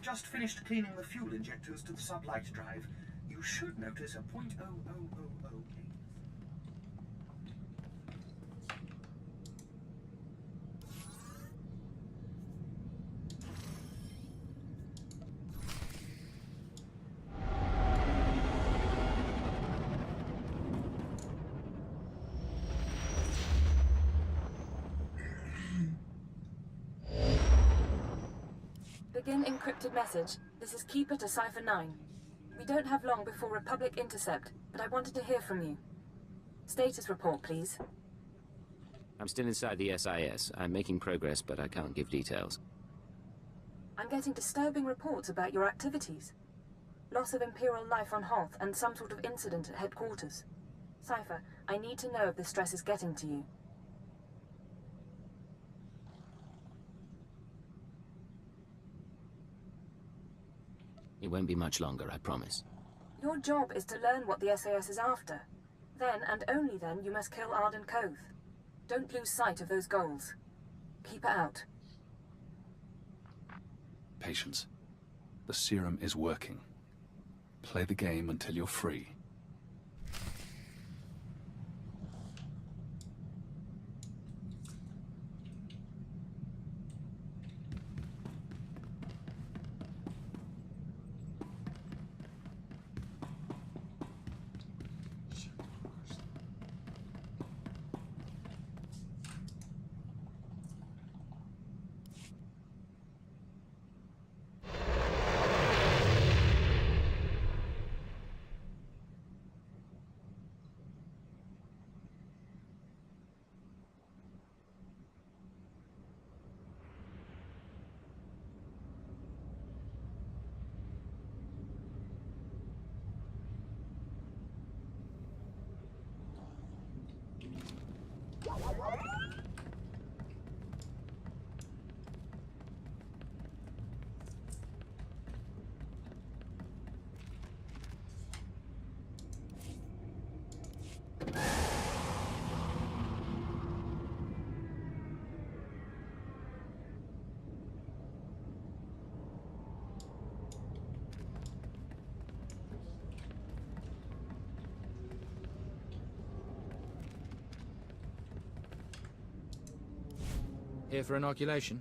just finished cleaning the fuel injectors to the sublight drive. You should notice a .00008. Begin encrypted message. This is Keeper to Cipher 9. We don't have long before Republic intercept, but I wanted to hear from you. Status report, please. I'm still inside the SIS. I'm making progress, but I can't give details. I'm getting disturbing reports about your activities. Loss of Imperial life on Hoth and some sort of incident at headquarters. Cipher, I need to know if the stress is getting to you. It won't be much longer, I promise. Your job is to learn what the SAS is after. Then, and only then, you must kill Arden Koth. Don't lose sight of those goals. Keep it out. Patience. The serum is working. Play the game until you're free. Here for inoculation?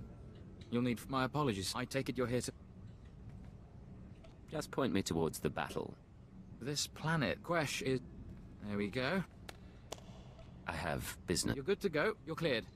You'll need my apologies. I take it you're here to... Just point me towards the battle. This planet, Quesh, is... There we go. I have business. You're good to go. You're cleared.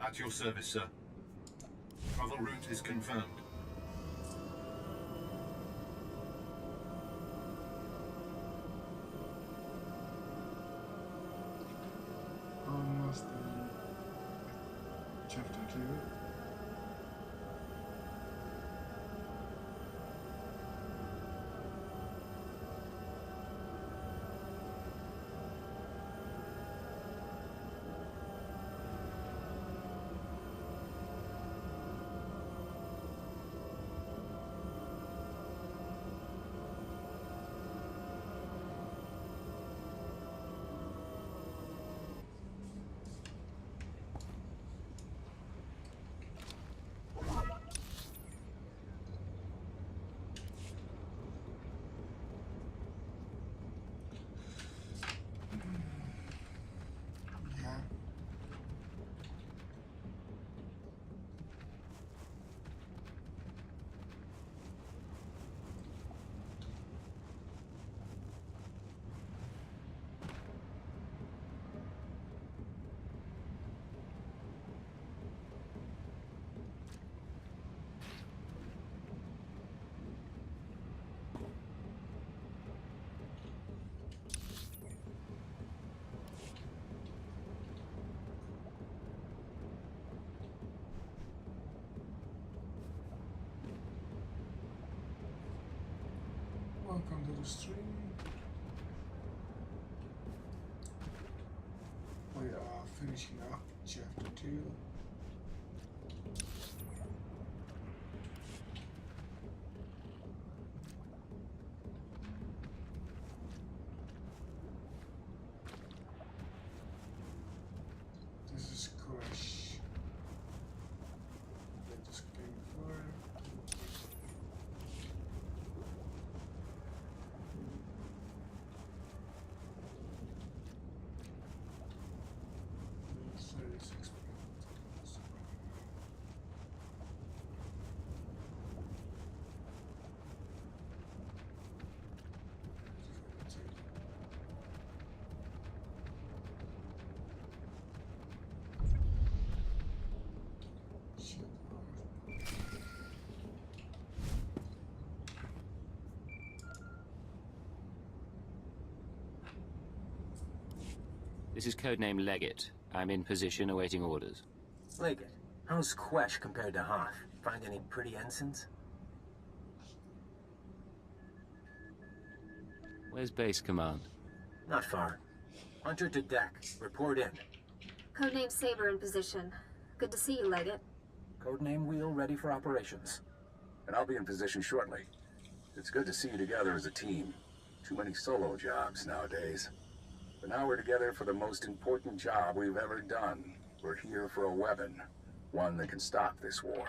At your service, sir. Travel route is confirmed. Almost chapter 2. Welcome to the stream. We are finishing up chapter 2. This is Crash. Let's game for This is codename Leggett. I'm in position awaiting orders. Leggett, how's Quesh compared to Hoth? Find any pretty ensigns? Where's base command? Not far. Hunter to deck. Report in. Codename Saber in position. Good to see you, Leggett. Codename Wheel ready for operations. And I'll be in position shortly. It's good to see you together as a team. Too many solo jobs nowadays. But now we're together for the most important job we've ever done. We're here for a weapon. One that can stop this war.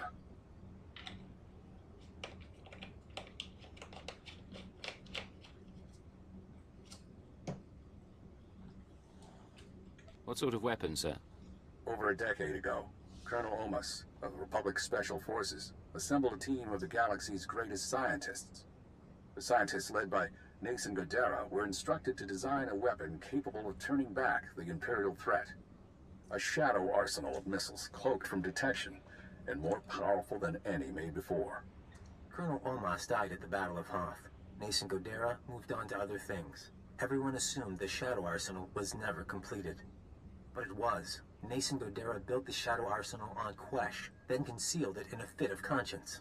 What sort of weapon, sir? Over a decade ago, Colonel Omas of the Republic Special Forces assembled a team of the galaxy's greatest scientists. The scientists, led by Nason Godera, were instructed to design a weapon capable of turning back the Imperial threat. A shadow arsenal of missiles cloaked from detection and more powerful than any made before. Colonel Omas died at the Battle of Hoth. Nason Godera moved on to other things. Everyone assumed the shadow arsenal was never completed. But it was. Nason Godera built the shadow arsenal on Quesh, then concealed it in a fit of conscience.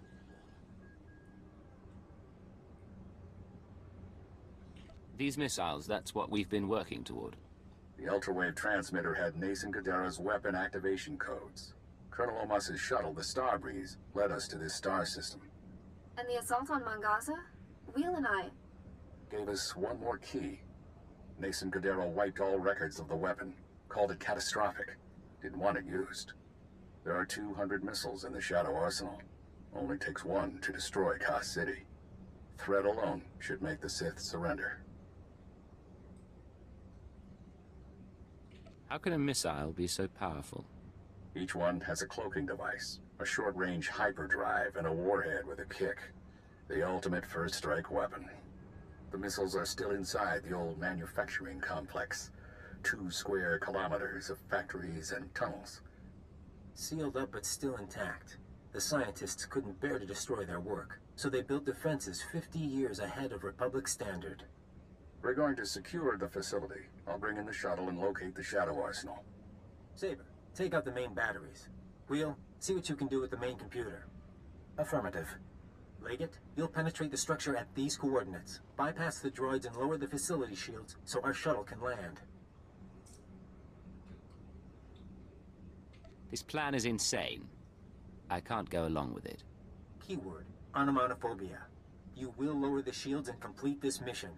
These missiles, that's what we've been working toward. The ultrawave transmitter had Nason Godera's weapon activation codes. Colonel Omas's shuttle, the Starbreeze, led us to this star system. And the assault on Mangaza? Wheel and I... Gave us one more key. Nason Godera wiped all records of the weapon, called it catastrophic, didn't want it used. There are 200 missiles in the Shadow Arsenal. Only takes one to destroy Ka City. Threat alone should make the Sith surrender. How can a missile be so powerful? Each one has a cloaking device, a short-range hyperdrive, and a warhead with a kick. The ultimate first-strike weapon. The missiles are still inside the old manufacturing complex. 2 square kilometers of factories and tunnels. Sealed up but still intact. The scientists couldn't bear to destroy their work, so they built defenses 50 years ahead of Republic standard. We're going to secure the facility. I'll bring in the shuttle and locate the Shadow Arsenal. Saber, take out the main batteries. Wheel, see what you can do with the main computer. Affirmative. Leggett, you'll penetrate the structure at these coordinates. Bypass the droids and lower the facility shields so our shuttle can land. This plan is insane. I can't go along with it. Keyword, onomatophobia. You will lower the shields and complete this mission.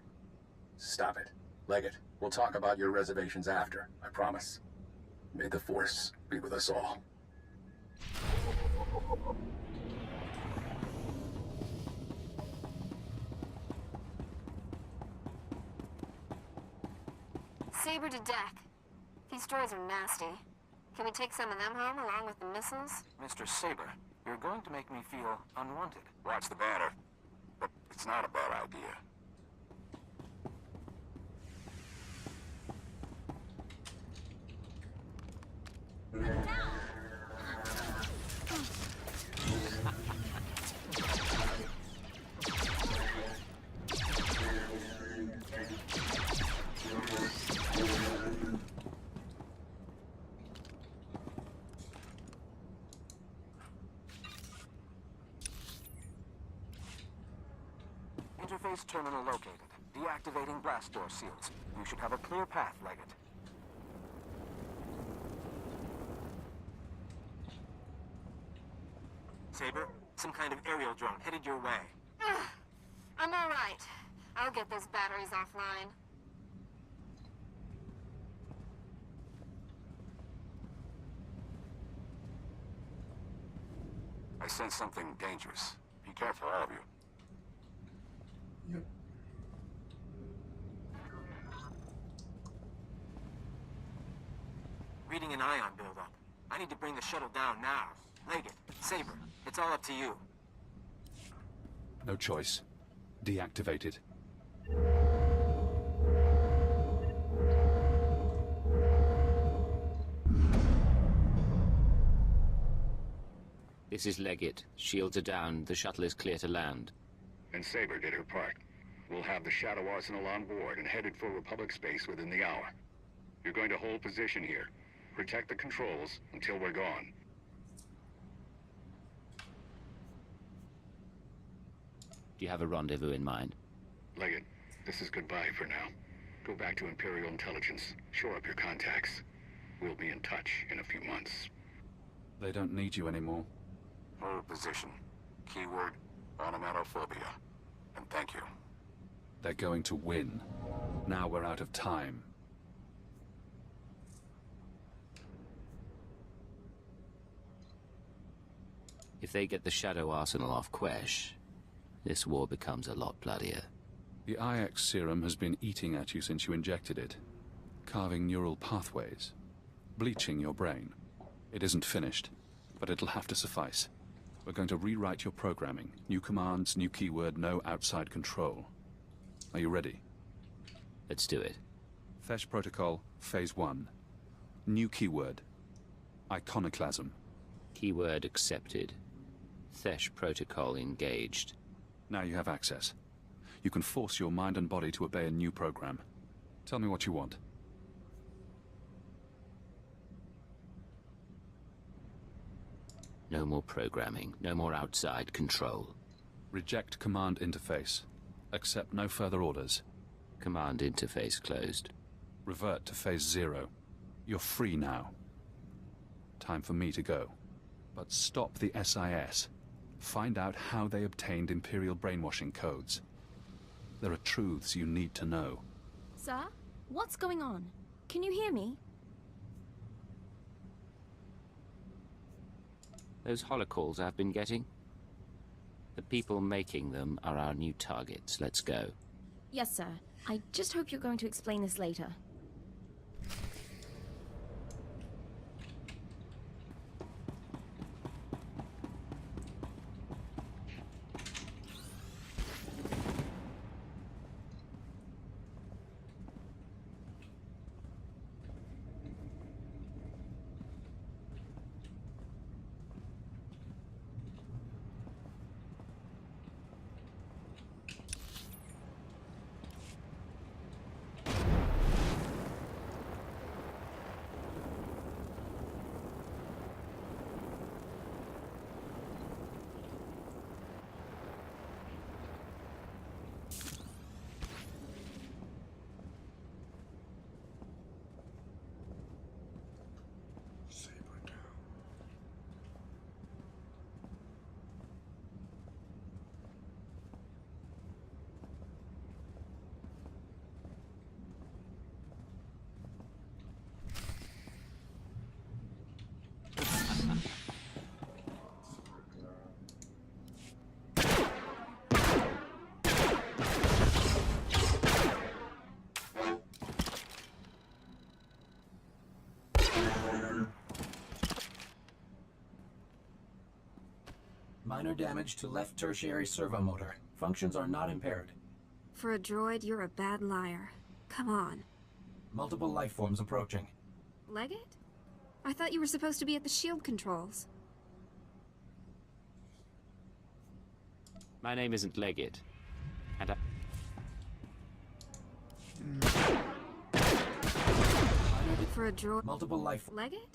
Stop it. Leggett, we'll talk about your reservations after, I promise. May the Force be with us all. Saber to deck. These droids are nasty. Can we take some of them home along with the missiles? Mr. Saber, you're going to make me feel unwanted. Watch the banner. But it's not a bad idea. Space terminal located. Deactivating blast door seals. You should have a clear path, Leggett. Saber, some kind of aerial drone headed your way. I'm all right. I'll get those batteries offline. I sense something dangerous. Be careful, all of you. Yep. Reading an ion buildup. I need to bring the shuttle down now. Leggett, Saber, it's all up to you. No choice. Deactivated. This is Leggett. Shields are down. The shuttle is clear to land. And Saber did her part. We'll have the Shadow Arsenal on board and headed for Republic space within the hour. You're going to hold position here. Protect the controls until we're gone. Do you have a rendezvous in mind? Leggett, this is goodbye for now. Go back to Imperial Intelligence. Shore up your contacts. We'll be in touch in a few months. They don't need you anymore. Hold position. Keyword, onomatophobia. And thank you. They're going to win. Now we're out of time. If they get the Shadow Arsenal off Quesh, this war becomes a lot bloodier. The IX serum has been eating at you since you injected it, carving neural pathways, bleaching your brain. It isn't finished, but it'll have to suffice. We're going to rewrite your programming. New commands, new keyword, no outside control. Are you ready? Let's do it. Fesh Protocol, Phase 1. New keyword. Iconoclasm. Keyword accepted. Thesh protocol engaged. Now you have access. You can force your mind and body to obey a new program. Tell me what you want. No more programming. No more outside control. Reject command interface. Accept no further orders. Command interface closed. Revert to Phase 0. You're free now. Time for me to go. But stop the SIS. Find out how they obtained Imperial brainwashing codes. There are truths you need to know. Sir? What's going on? Can you hear me? Those holocalls I've been getting? The people making them are our new targets. Let's go. Yes, sir. I just hope you're going to explain this later. Minor damage to left tertiary servo motor. Functions are not impaired. For a droid, you're a bad liar. Come on. Multiple life forms approaching. Leggett? I thought you were supposed to be at the shield controls. My name isn't Leggett. And For a droid... Multiple life... Leggett?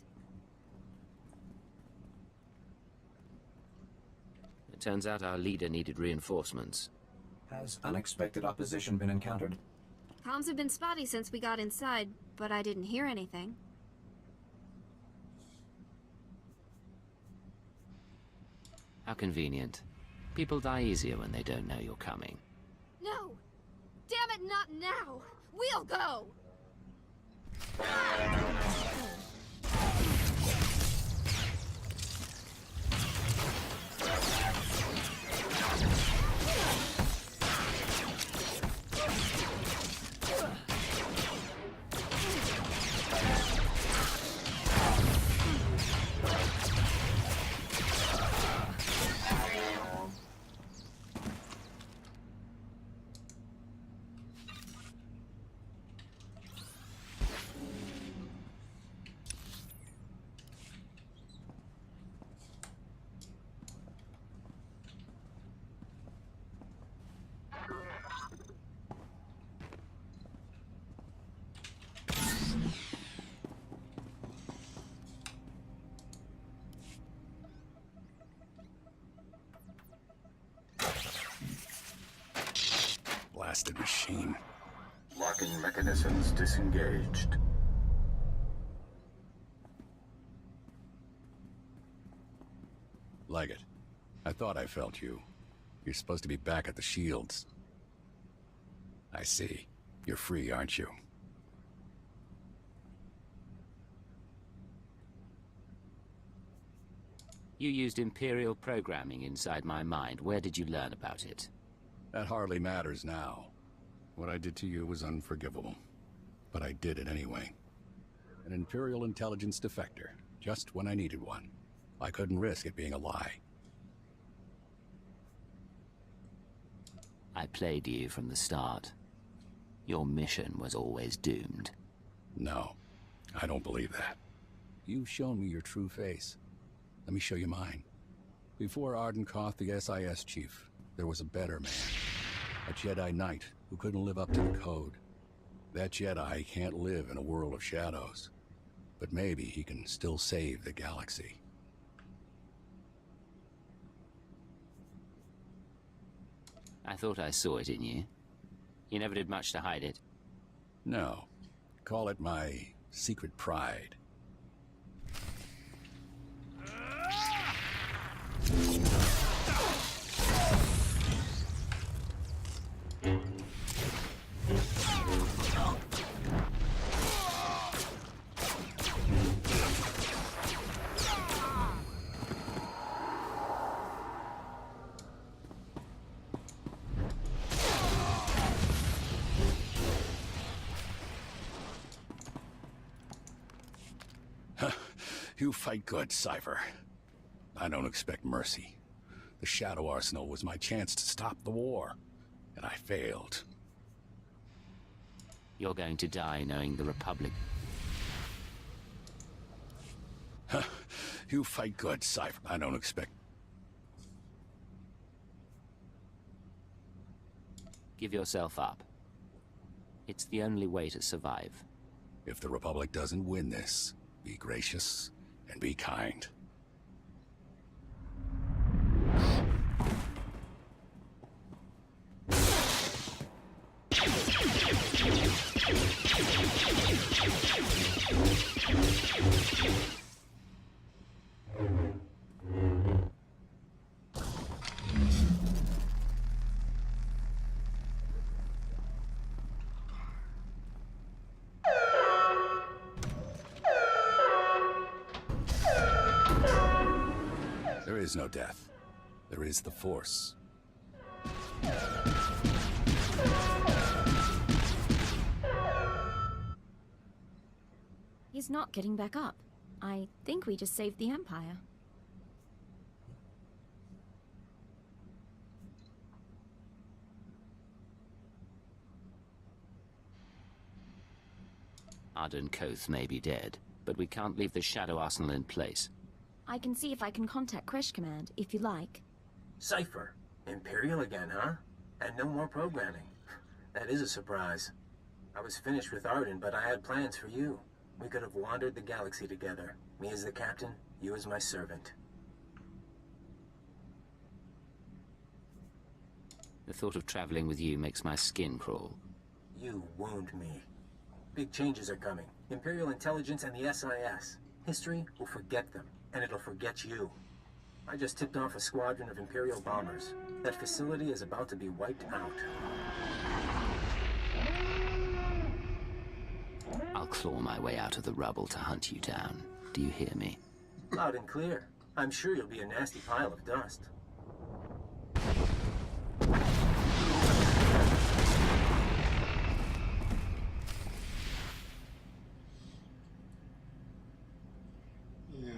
It turns out our leader needed reinforcements. Has unexpected opposition been encountered? Comms have been spotty since we got inside, but I didn't hear anything. How convenient. People die easier when they don't know you're coming. No! Damn it, not now! We'll go! Blasted machine. Locking mechanisms disengaged. Leggett, I thought I felt you. You're supposed to be back at the Shields. I see. You're free, aren't you? You used Imperial programming inside my mind. Where did you learn about it? That hardly matters now. What I did to you was unforgivable. But I did it anyway. An Imperial intelligence defector, just when I needed one. I couldn't risk it being a lie. I played you from the start. Your mission was always doomed. No, I don't believe that. You've shown me your true face. Let me show you mine. Before Ardenkoth, the SIS chief, there was a better man. A Jedi Knight who couldn't live up to the code. That Jedi can't live in a world of shadows. But maybe he can still save the galaxy. I thought I saw it in you. You never did much to hide it. No. Call it my secret pride. You fight good, Cypher. I don't expect mercy. The Shadow Arsenal was my chance to stop the war, and I failed. You're going to die knowing the Republic... You fight good, Cypher. I don't expect... Give yourself up. It's the only way to survive. If the Republic doesn't win this, be gracious and be kind. There is no death. There is the Force. He's not getting back up. I think we just saved the Empire. Ardenkoth may be dead, but we can't leave the Shadow Arsenal in place. I can see if I can contact Crash Command, if you like. Cypher. Imperial again, huh? And no more programming. That is a surprise. I was finished with Arden, but I had plans for you. We could have wandered the galaxy together. Me as the captain, you as my servant. The thought of traveling with you makes my skin crawl. You wound me. Big changes are coming. Imperial intelligence and the SIS. History will forget them, and it'll forget you. I just tipped off a squadron of Imperial bombers. That facility is about to be wiped out. I'll claw my way out of the rubble to hunt you down. Do you hear me? Loud and clear. I'm sure you'll be a nasty pile of dust. Yeah.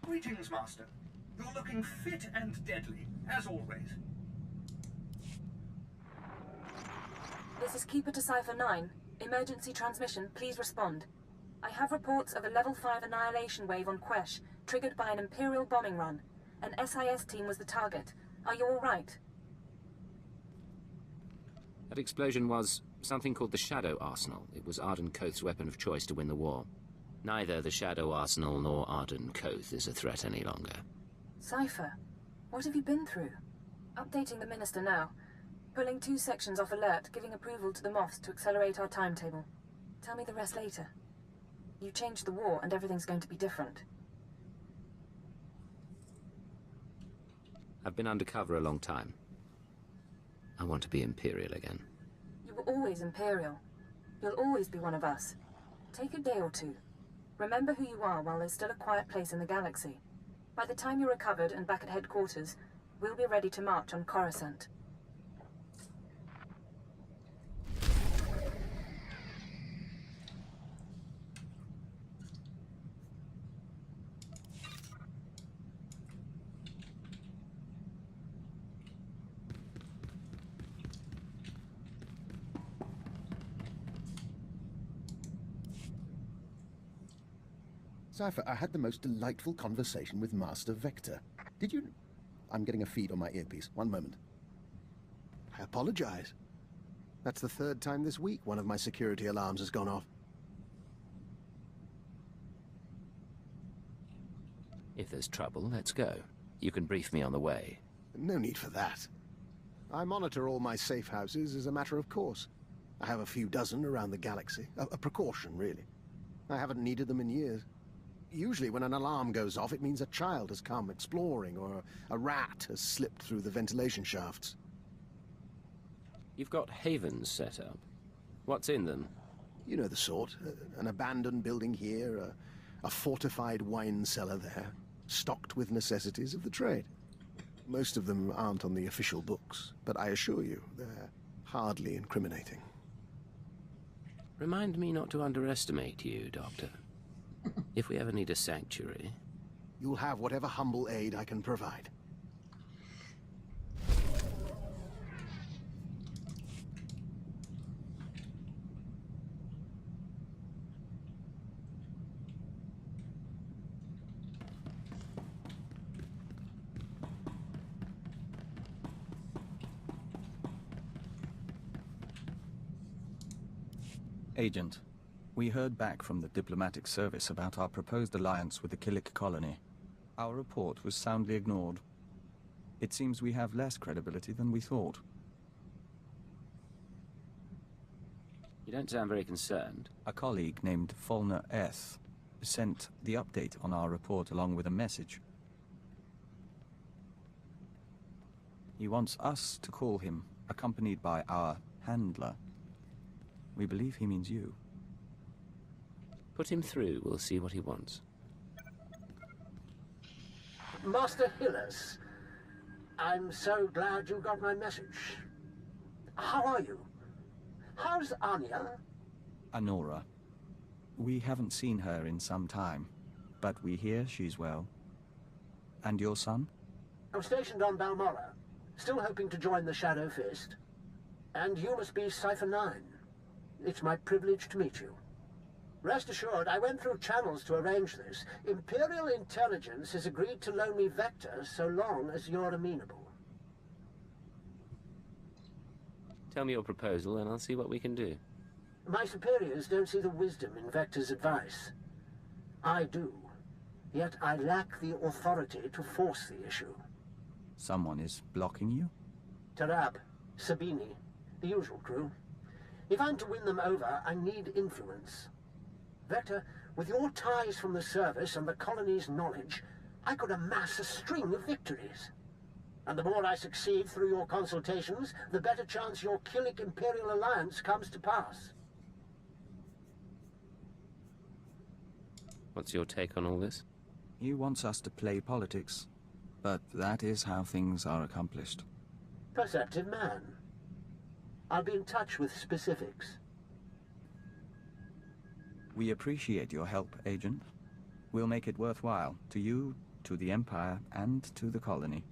Greetings, Master. You're looking fit and deadly, as always. This is Keeper to Cipher 9. Emergency transmission, please respond. I have reports of a level 5 annihilation wave on Quesh, triggered by an Imperial bombing run. An SIS team was the target. Are you all right? That explosion was something called the Shadow Arsenal. It was Arden Koth's weapon of choice to win the war. Neither the Shadow Arsenal nor Arden Koth is a threat any longer. Cipher, what have you been through? Updating the Minister now. Pulling 2 sections off alert, giving approval to the Moths to accelerate our timetable. Tell me the rest later. You changed the war and everything's going to be different. I've been undercover a long time. I want to be Imperial again. You were always Imperial. You'll always be one of us. Take a day or two. Remember who you are while there's still a quiet place in the galaxy. By the time you're recovered and back at headquarters, we'll be ready to march on Coruscant. Cypher, I had the most delightful conversation with Master Vector. Did you... I'm getting a feed on my earpiece. One moment. I apologize. That's the third time this week one of my security alarms has gone off. If there's trouble, let's go. You can brief me on the way. No need for that. I monitor all my safe houses as a matter of course. I have a few dozen around the galaxy. A precaution, really. I haven't needed them in years. Usually when an alarm goes off, it means a child has come exploring, or a rat has slipped through the ventilation shafts. You've got havens set up. What's in them? You know the sort. An abandoned building here, a fortified wine cellar there, stocked with necessities of the trade. Most of them aren't on the official books, but I assure you, they're hardly incriminating. Remind me not to underestimate you, Doctor. If we ever need a sanctuary... You'll have whatever humble aid I can provide. Agent, we heard back from the diplomatic service about our proposed alliance with the Killik colony. Our report was soundly ignored. It seems we have less credibility than we thought. You don't sound very concerned. A colleague named Fulner S. sent the update on our report along with a message. He wants us to call him, accompanied by our handler. We believe he means you. Put him through, we'll see what he wants. Master Hillis, I'm so glad you got my message. How are you? How's Anya? Anora. We haven't seen her in some time, but we hear she's well. And your son? I'm stationed on Balmorra, still hoping to join the Shadow Fist. And you must be Cypher 9. It's my privilege to meet you. Rest assured, I went through channels to arrange this. Imperial Intelligence has agreed to loan me Vector so long as you're amenable. Tell me your proposal and I'll see what we can do. My superiors don't see the wisdom in Vector's advice. I do. Yet I lack the authority to force the issue. Someone is blocking you? Tarab, Sabini, the usual crew. If I'm to win them over, I need influence. Vector, with your ties from the service and the colony's knowledge, I could amass a string of victories. And the more I succeed through your consultations, the better chance your Killik Imperial Alliance comes to pass. What's your take on all this? He wants us to play politics, but that is how things are accomplished. Perceptive man. I'll be in touch with specifics. We appreciate your help, Agent. We'll make it worthwhile, to you, to the Empire, and to the colony.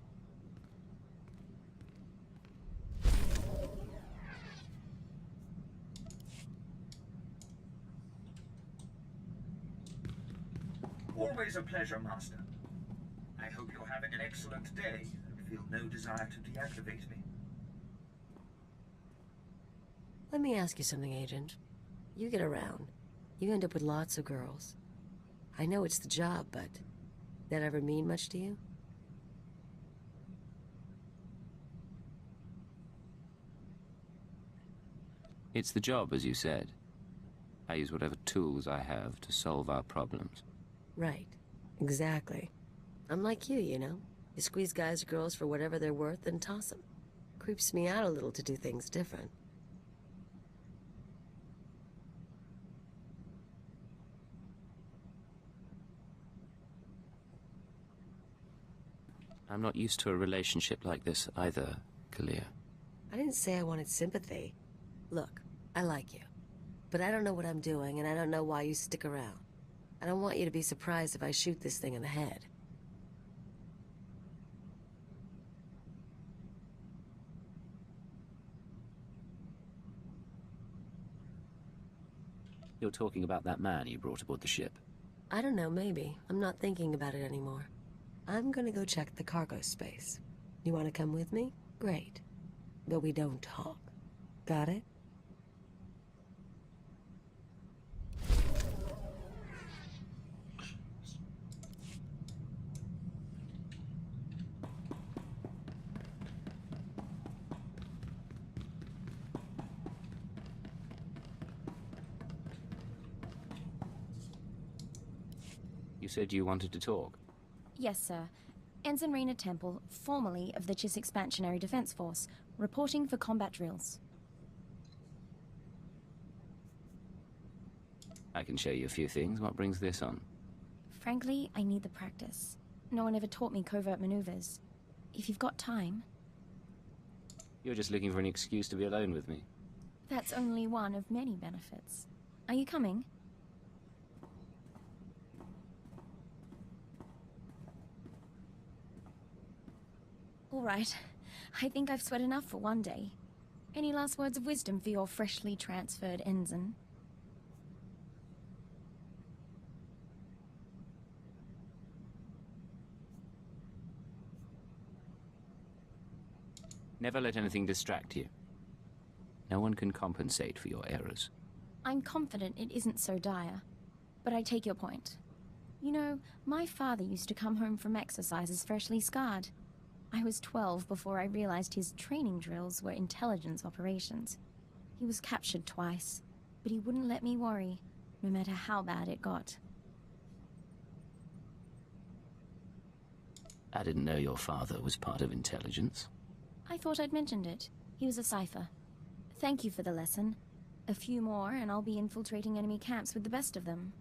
Always a pleasure, Master. I hope you're having an excellent day and feel no desire to deactivate me. Let me ask you something, Agent. You get around. You end up with lots of girls. I know it's the job, but that ever mean much to you? It's the job, as you said. I use whatever tools I have to solve our problems. Right. Exactly. I'm like you know. You squeeze guys or girls for whatever they're worth and toss them. Creeps me out a little to do things different. I'm not used to a relationship like this either, Kalia. I didn't say I wanted sympathy. Look, I like you. But I don't know what I'm doing, and I don't know why you stick around. I don't want you to be surprised if I shoot this thing in the head. You're talking about that man you brought aboard the ship. I don't know, maybe. I'm not thinking about it anymore. I'm gonna go check the cargo space. You wanna come with me? Great. But we don't talk. Got it? You said you wanted to talk. Yes, sir. Ensign Raina Temple, formerly of the Chiss Expansionary Defense Force, reporting for combat drills. I can show you a few things. What brings this on? Frankly, I need the practice. No one ever taught me covert maneuvers. If you've got time... You're just looking for an excuse to be alone with me. That's only one of many benefits. Are you coming? All right. I think I've sweat enough for one day. Any last words of wisdom for your freshly transferred ensign? Never let anything distract you. No one can compensate for your errors. I'm confident it isn't so dire, but I take your point. You know, my father used to come home from exercises freshly scarred. I was 12 before I realized his training drills were intelligence operations. He was captured twice, but he wouldn't let me worry, no matter how bad it got. I didn't know your father was part of intelligence. I thought I'd mentioned it. He was a cipher. Thank you for the lesson. A few more, and I'll be infiltrating enemy camps with the best of them.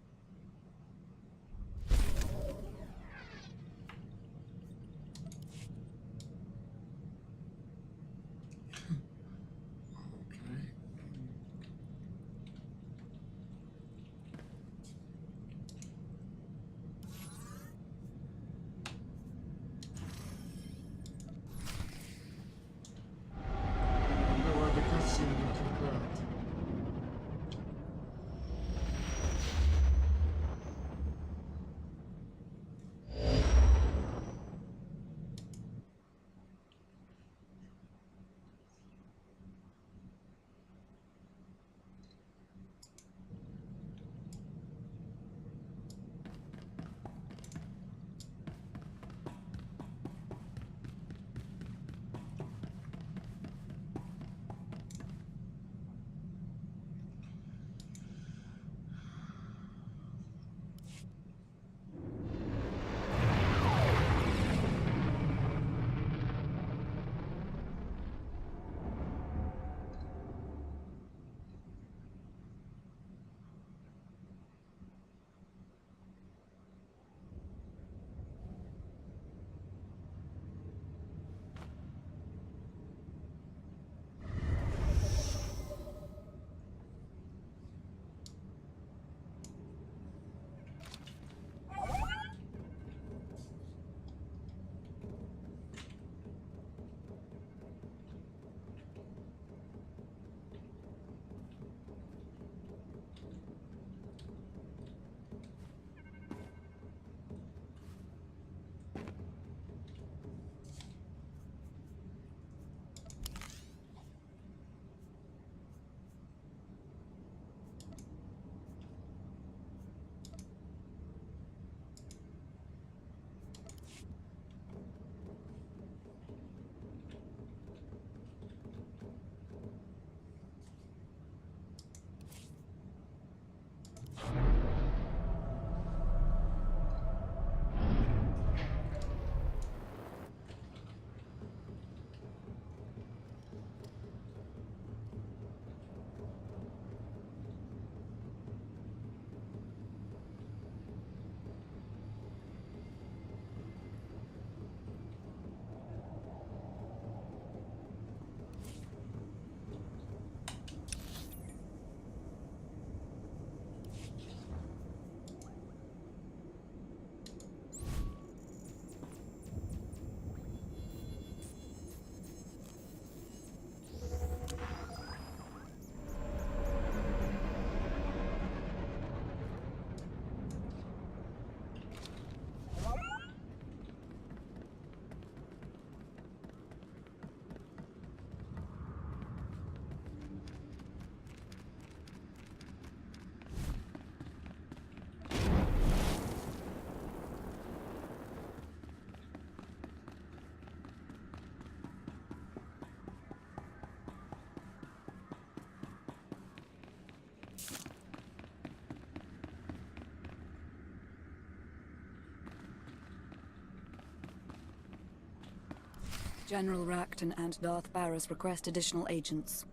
General Racton and Darth Barris request additional agents.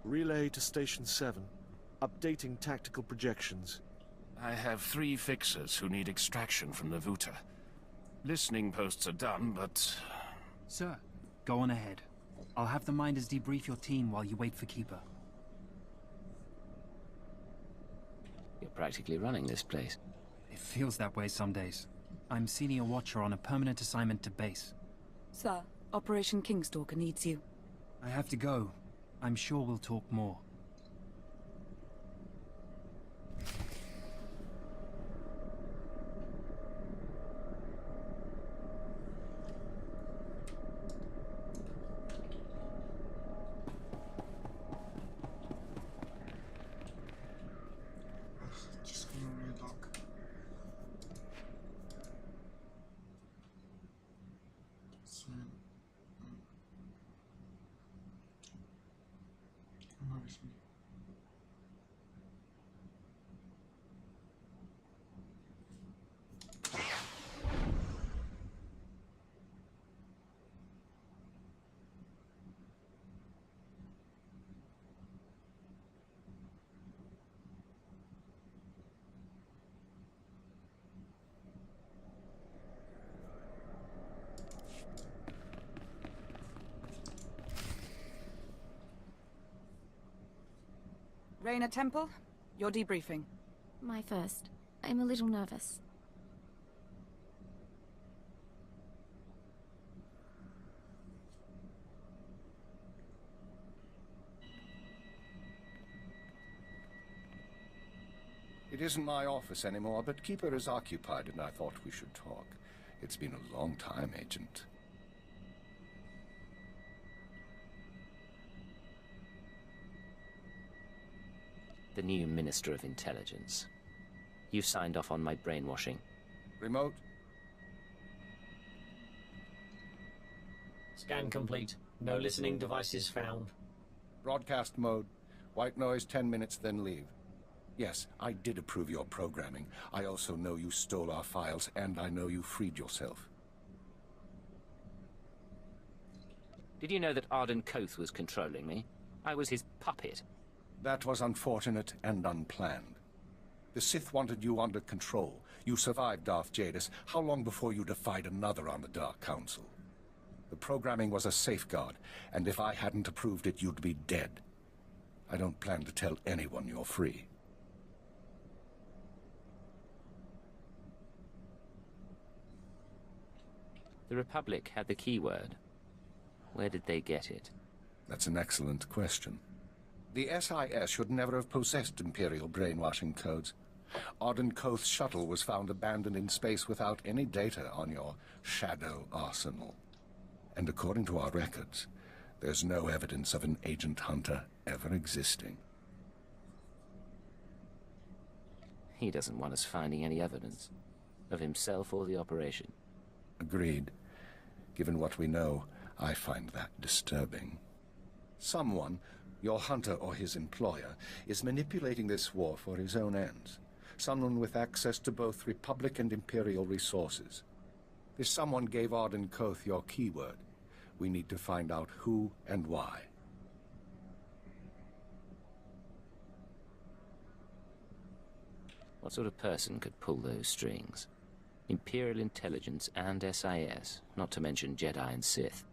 Relay to Station 7. Updating tactical projections. I have 3 fixers who need extraction from the Vuta. Listening posts are done, but... Sir, go on ahead. I'll have the Minders debrief your team while you wait for Keeper. You're practically running this place. It feels that way some days. I'm Senior Watcher on a permanent assignment to base. Sir, Operation Kingstalker needs you. I have to go. I'm sure we'll talk more. Just gonna relock. So, where is me? Raina Temple, you're debriefing. My first. I'm a little nervous. It isn't my office anymore, but Keeper is occupied and I thought we should talk. It's been a long time, Agent. The new Minister of Intelligence. You signed off on my brainwashing. Remote? Scan complete. No listening devices found. Broadcast mode. White noise 10 minutes, then leave. Yes, I did approve your programming. I also know you stole our files, and I know you freed yourself. Did you know that Arden Koth was controlling me? I was his puppet. That was unfortunate and unplanned. The Sith wanted you under control. You survived Darth Jadis. How long before you defied another on the Dark Council? The programming was a safeguard, and if I hadn't approved it, you'd be dead. I don't plan to tell anyone you're free. The Republic had the keyword. Where did they get it? That's an excellent question. The SIS should never have possessed Imperial brainwashing codes. Arden Koth's shuttle was found abandoned in space without any data on your shadow arsenal. And according to our records, there's no evidence of an Agent Hunter ever existing. He doesn't want us finding any evidence of himself or the operation. Agreed. Given what we know, I find that disturbing. Someone, your hunter or his employer, is manipulating this war for his own ends. Someone with access to both Republic and Imperial resources. This someone gave Arden Koth your keyword. We need to find out who and why. What sort of person could pull those strings? Imperial Intelligence and SIS, not to mention Jedi and Sith.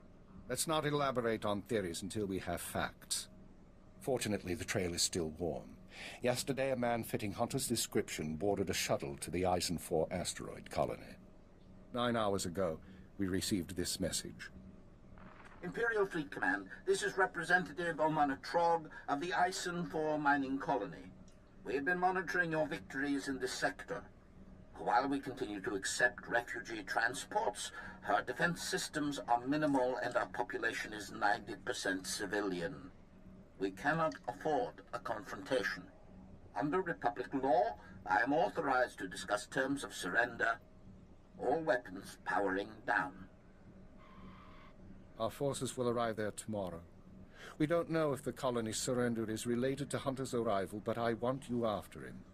Let's not elaborate on theories until we have facts. Fortunately, the trail is still warm. Yesterday, a man fitting Hunter's description boarded a shuttle to the Eisen 4 asteroid colony. 9 hours ago, we received this message. Imperial Fleet Command, this is Representative Omana Trog of the Eisen 4 mining colony. We have been monitoring your victories in this sector. While we continue to accept refugee transports, our defense systems are minimal and our population is 90% civilian. We cannot afford a confrontation. Under Republic law, I am authorized to discuss terms of surrender. All weapons powering down. Our forces will arrive there tomorrow. We don't know if the colony's surrender is related to Hunter's arrival, but I want you after him.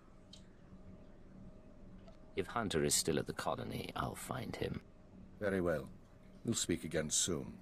If Hunter is still at the colony, I'll find him. Very well. We'll speak again soon.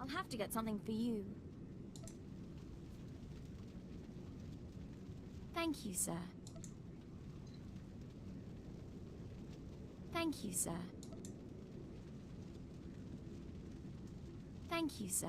I'll have to get something for you. Thank you, sir. Thank you, sir. Thank you, sir.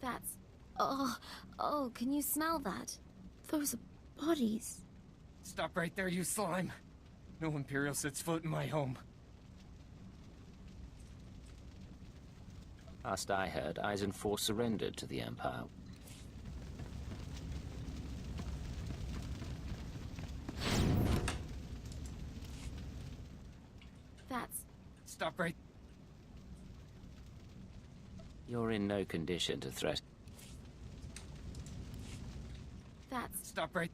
That's... Oh, can you smell that? Those are bodies. Stop right there, you slime. No Imperial sets foot in my home. Last I heard, Eisen 4 surrendered to the Empire. That's... Stop right... You're in no condition to threat. That's... Stop right...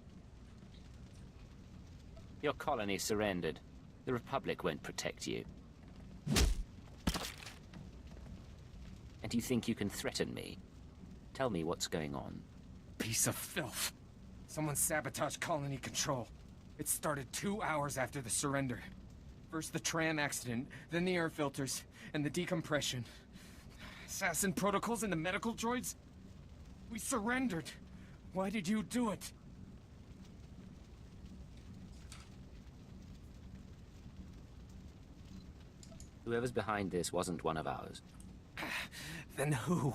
Your colony surrendered. The Republic won't protect you. And you think you can threaten me? Tell me what's going on. Piece of filth. Someone sabotaged colony control. It started 2 hours after the surrender. First the tram accident, then the air filters, and the decompression. Assassin protocols and the medical droids? We surrendered. Why did you do it? Whoever's behind this wasn't one of ours. Then who?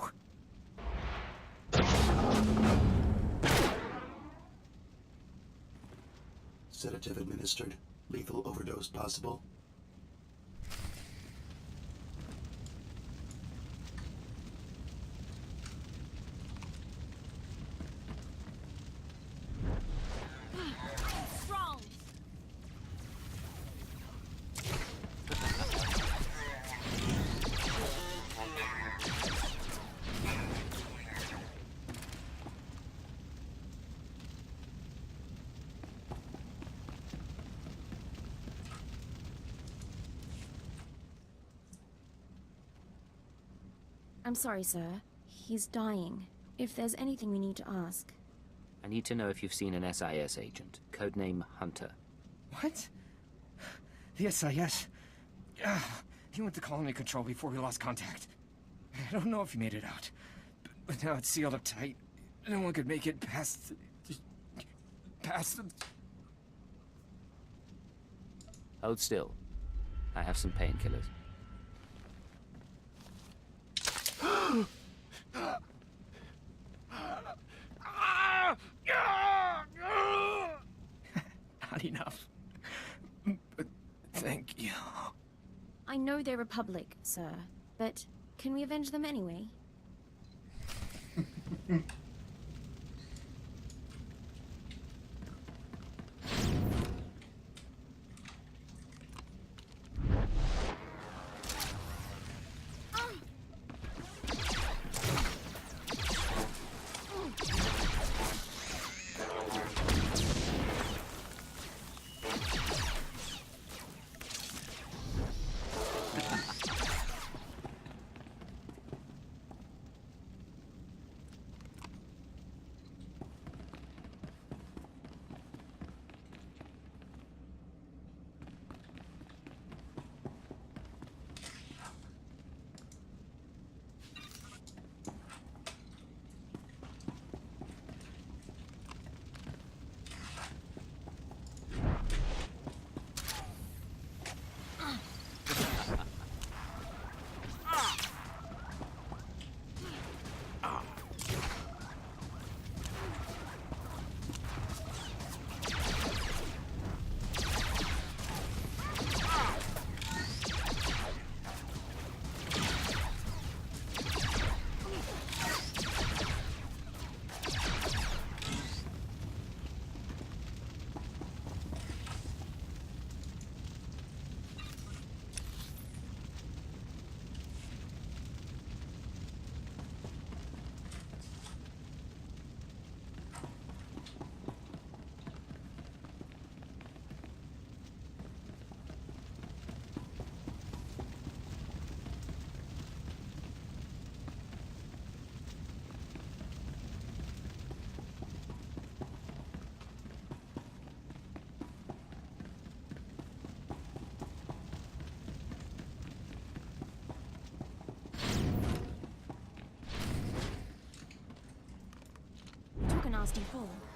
Sedative administered. Lethal overdose possible. Strong! I'm sorry, sir. He's dying. If there's anything we need to ask. I need to know if you've seen an SIS agent. Codename Hunter. What? The SIS? He went to colony control before we lost contact. I don't know if he made it out. But now it's sealed up tight. No one could make it past... past... Hold still. I have some painkillers. Not enough. But thank you. I know they're Republic, sir, but can we avenge them anyway? control.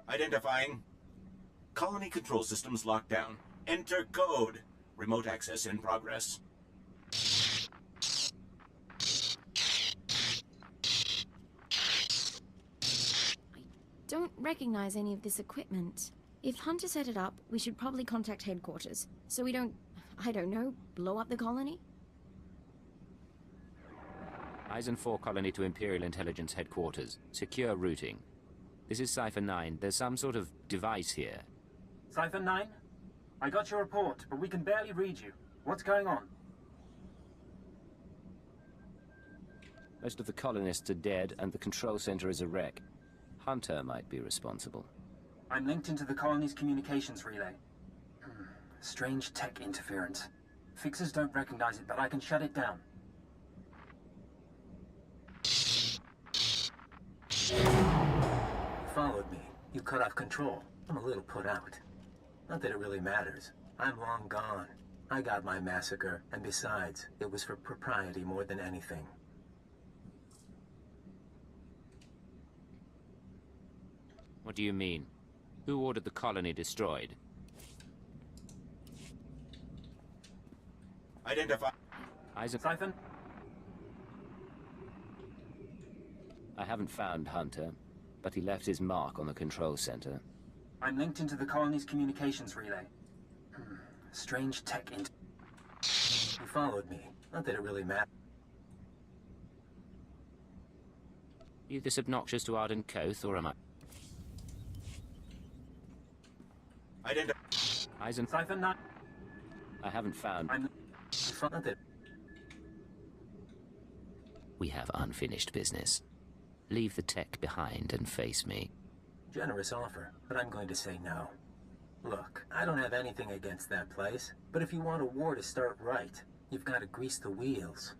Identifying. Colony control systems locked down. Enter code. Remote access in progress. Don't recognize any of this equipment. If Hunter set it up, we should probably contact headquarters, so we don't, I don't know, blow up the colony? Eisen 4 colony to Imperial Intelligence headquarters. Secure routing. This is Cypher 9. There's some sort of device here. Cypher 9? I got your report, but we can barely read you. What's going on? Most of the colonists are dead, and the control center is a wreck. Hunter might be responsible. I'm linked into the colony's communications relay. Strange tech interference. Fixers don't recognize it, but I can shut it down. Followed me. You cut off control. I'm a little put out. Not that it really matters. I'm long gone. I got my massacre, and besides, it was for propriety more than anything. What do you mean? Who ordered the colony destroyed? Identify. Siphon? I haven't found Hunter, but he left his mark on the control center. I'm linked into the colony's communications relay. Strange tech You followed me. Not that it really matters. Are you this obnoxious to Arden Koth, or am I? Eisen. Siphon 9. I haven't found. We have unfinished business. Leave the tech behind and face me. Generous offer, but I'm going to say no. Look, I don't have anything against that place, but if you want a war to start right, you've got to grease the wheels.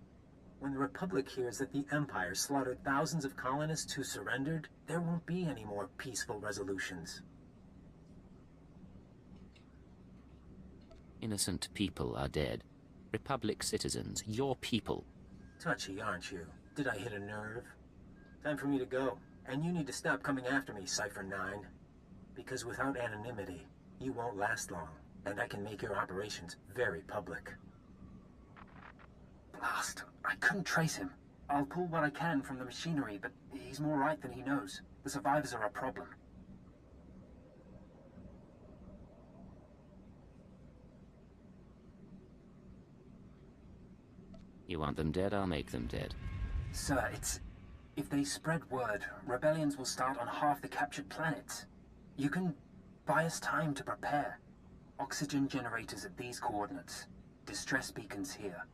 When the Republic hears that the Empire slaughtered thousands of colonists who surrendered, there won't be any more peaceful resolutions. Innocent people are dead. Republic citizens, your people. Touchy, aren't you? Did I hit a nerve? Time for me to go. And you need to stop coming after me, Cypher 9. Because without anonymity, you won't last long. And I can make your operations very public. Blast. I couldn't trace him. I'll pull what I can from the machinery, but he's more right than he knows. The survivors are a problem. You want them dead, I'll make them dead. Sir, it's... If they spread word, rebellions will start on half the captured planets. You can buy us time to prepare. Oxygen generators at these coordinates. Distress beacons here.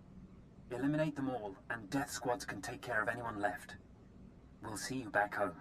Eliminate them all, and death squads can take care of anyone left. We'll see you back home.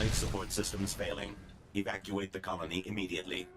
Life support systems failing. Evacuate the colony immediately.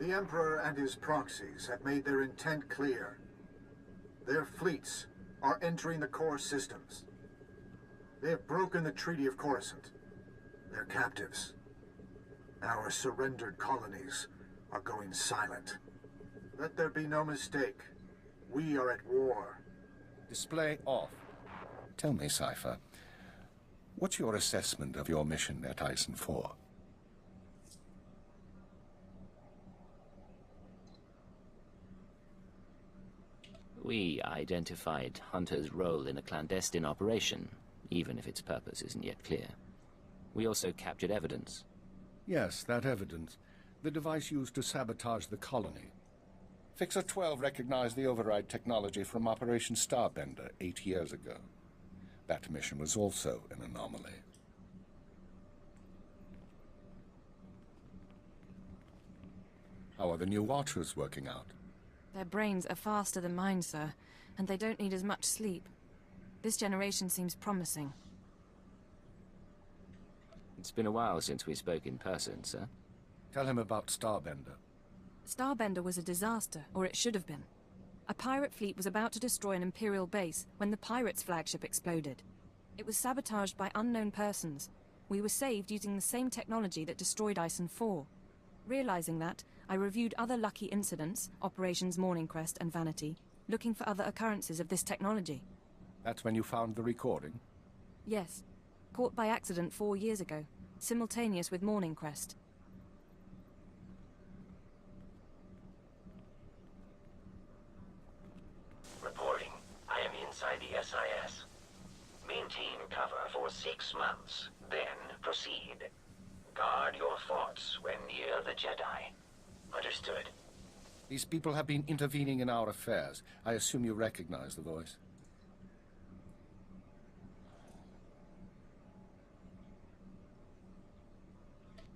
The Emperor and his proxies have made their intent clear. Their fleets are entering the core systems. They have broken the Treaty of Coruscant. They're captives. Our surrendered colonies are going silent. Let there be no mistake. We are at war. Display off. Tell me, Cypher, what's your assessment of your mission at Eisen 4? We identified Hunter's role in a clandestine operation, even if its purpose isn't yet clear. We also captured evidence. Yes, that evidence. The device used to sabotage the colony. Fixer 12 recognized the override technology from Operation Starbender 8 years ago. That mission was also an anomaly. How are the new Watchers working out? Their brains are faster than mine, sir, and they don't need as much sleep. This generation seems promising. It's been a while since we spoke in person, sir. Tell him about Starbender. Starbender was a disaster, or it should have been. A pirate fleet was about to destroy an Imperial base when the pirates' flagship exploded. It was sabotaged by unknown persons. We were saved using the same technology that destroyed Ison 4. Realizing that, I reviewed other lucky incidents, Operations Morning Crest and Vanity, looking for other occurrences of this technology. That's when you found the recording? Yes. Caught by accident 4 years ago, simultaneous with Morning Crest. Reporting. I am inside the SIS. Maintain cover for 6 months, then proceed. Guard your thoughts when near the Jedi. Understood. These people have been intervening in our affairs. I assume you recognize the voice.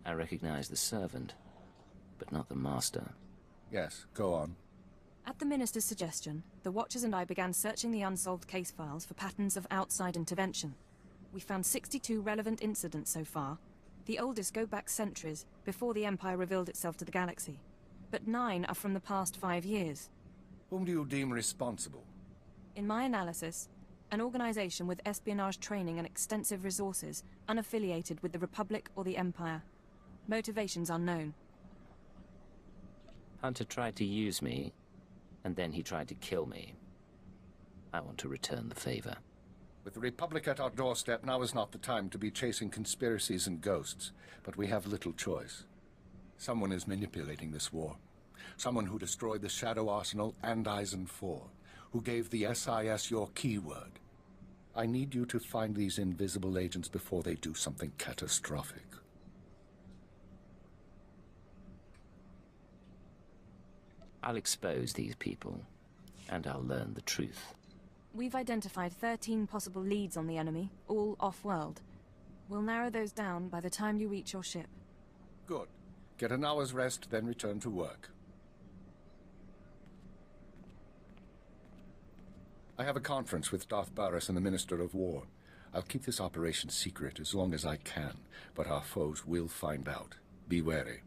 I recognize the servant, but not the master. Yes, go on. At the Minister's suggestion, the Watchers and I began searching the unsolved case files for patterns of outside intervention. We found 62 relevant incidents so far. The oldest go back centuries, before the Empire revealed itself to the galaxy. But 9 are from the past 5 years. Whom do you deem responsible? In my analysis, an organization with espionage training and extensive resources, unaffiliated with the Republic or the Empire. Motivations unknown. Hunter tried to use me, and then he tried to kill me. I want to return the favor. With the Republic at our doorstep, now is not the time to be chasing conspiracies and ghosts, but we have little choice. Someone is manipulating this war. Someone who destroyed the Shadow Arsenal and Ison 4, who gave the SIS your keyword. I need you to find these invisible agents before they do something catastrophic. I'll expose these people, and I'll learn the truth. We've identified 13 possible leads on the enemy, all off-world. We'll narrow those down by the time you reach your ship. Good. Get an hour's rest, then return to work. I have a conference with Darth Baras and the Minister of War. I'll keep this operation secret as long as I can, but our foes will find out. Be wary.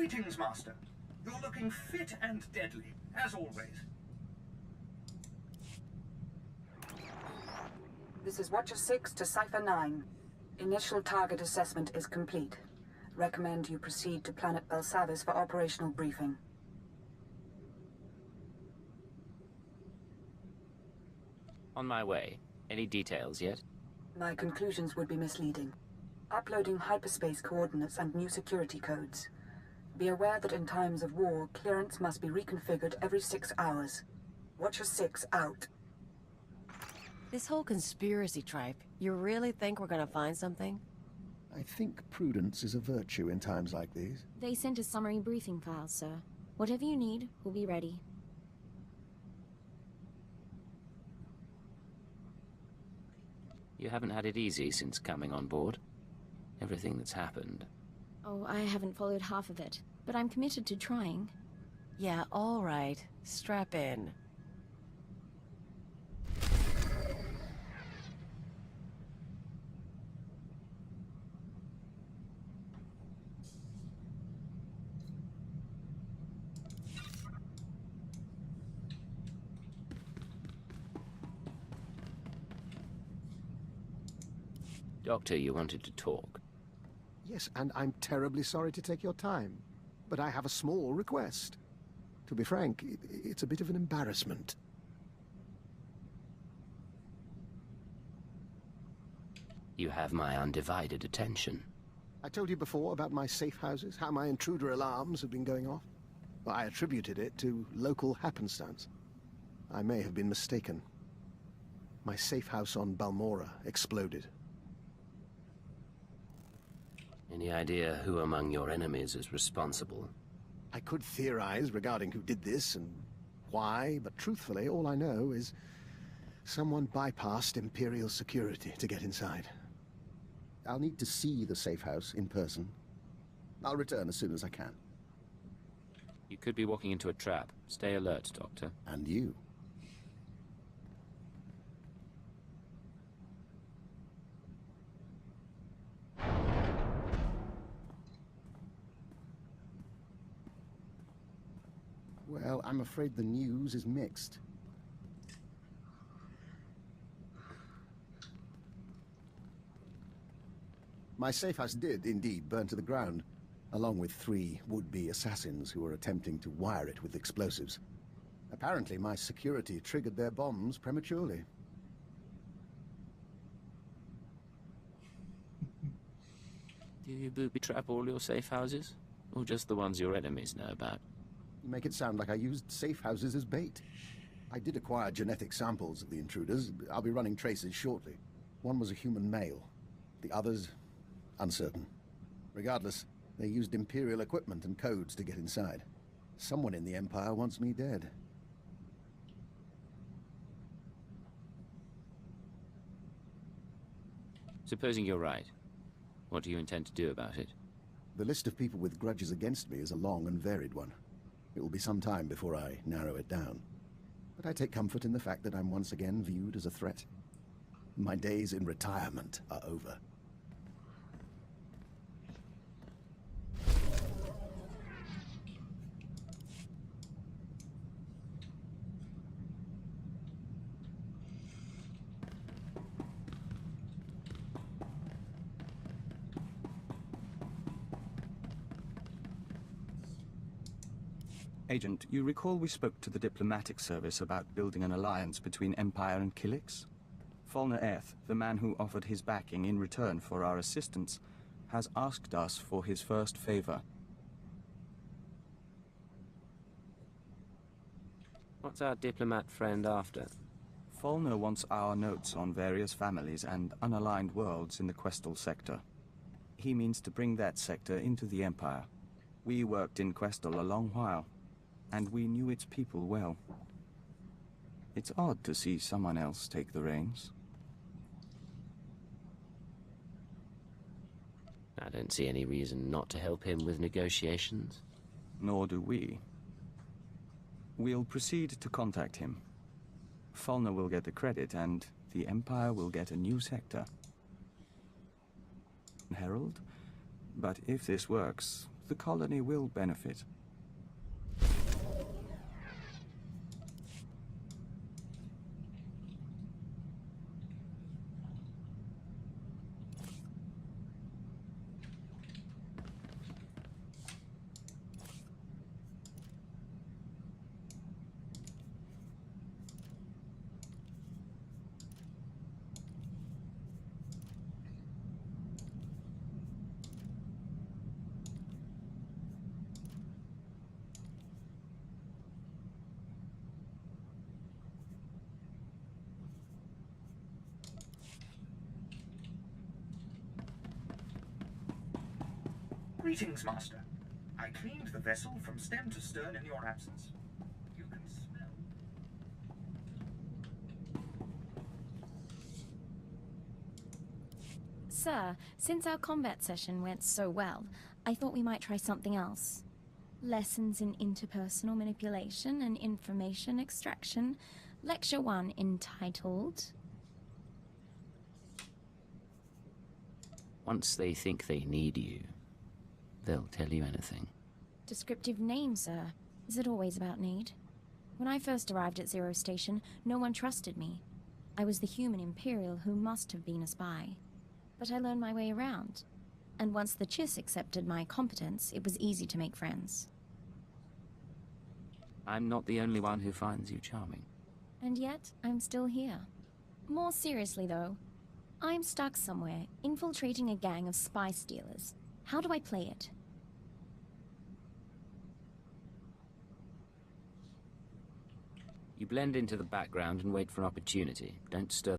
Greetings, Master. You're looking fit and deadly, as always. This is Watcher 6 to Cipher 9. Initial target assessment is complete. Recommend you proceed to Planet Belsavis for operational briefing. On my way. Any details yet? My conclusions would be misleading. Uploading hyperspace coordinates and new security codes. Be aware that in times of war, clearance must be reconfigured every 6 hours. Watcher 6 out. This whole conspiracy tripe, you really think we're gonna find something? I think prudence is a virtue in times like these. They sent a summary briefing file, sir. Whatever you need, we'll be ready. You haven't had it easy since coming on board. Everything that's happened. Oh, I haven't followed half of it, but I'm committed to trying. Yeah, all right. Strap in. Doctor, you wanted to talk. Yes, and I'm terribly sorry to take your time, but I have a small request. To be frank, it's a bit of an embarrassment. You have my undivided attention. I told you before about my safe houses, how my intruder alarms have been going off. Well, I attributed it to local happenstance. I may have been mistaken. My safe house on Balmora exploded. Any idea who among your enemies is responsible? I could theorize regarding who did this and why, but truthfully, all I know is someone bypassed Imperial security to get inside. I'll need to see the safe house in person. I'll return as soon as I can. You could be walking into a trap. Stay alert, Doctor. And you. Well, I'm afraid the news is mixed. My safe house did, indeed, burn to the ground, along with 3 would-be assassins who were attempting to wire it with explosives. Apparently, my security triggered their bombs prematurely. Do you booby-trap all your safe houses? Or just the ones your enemies know about? You make it sound like I used safe houses as bait. I did acquire genetic samples of the intruders. I'll be running traces shortly. One was a human male. The others, uncertain. Regardless, they used Imperial equipment and codes to get inside. Someone in the Empire wants me dead. Supposing you're right, what do you intend to do about it? The list of people with grudges against me is a long and varied one. It will be some time before I narrow it down. But I take comfort in the fact that I'm once again viewed as a threat. My days in retirement are over. Agent, you recall we spoke to the diplomatic service about building an alliance between Empire and Kilix? Falner Eth, the man who offered his backing in return for our assistance, has asked us for his first favor. What's our diplomat friend after? Falner wants our notes on various families and unaligned worlds in the Questal sector. He means to bring that sector into the Empire. We worked in Questal a long while, and we knew its people well. It's odd to see someone else take the reins. I don't see any reason not to help him with negotiations. Nor do we. We'll proceed to contact him. Falner will get the credit, and the Empire will get a new sector. Herald? But if this works, the colony will benefit. Greetings, Master. I cleaned the vessel from stem to stern in your absence. You can smell. Sir, since our combat session went so well, I thought we might try something else. Lessons in interpersonal manipulation and information extraction. Lecture 1 entitled... Once they think they need you, they'll tell you anything. Descriptive name, sir. Is it always about need? When I first arrived at Zero Station, no one trusted me. I was the human Imperial who must have been a spy. But I learned my way around. And once the Chiss accepted my competence, it was easy to make friends. I'm not the only one who finds you charming. And yet, I'm still here. More seriously, though, I'm stuck somewhere, infiltrating a gang of spy stealers. How do I play it? You blend into the background and wait for an opportunity. Don't stir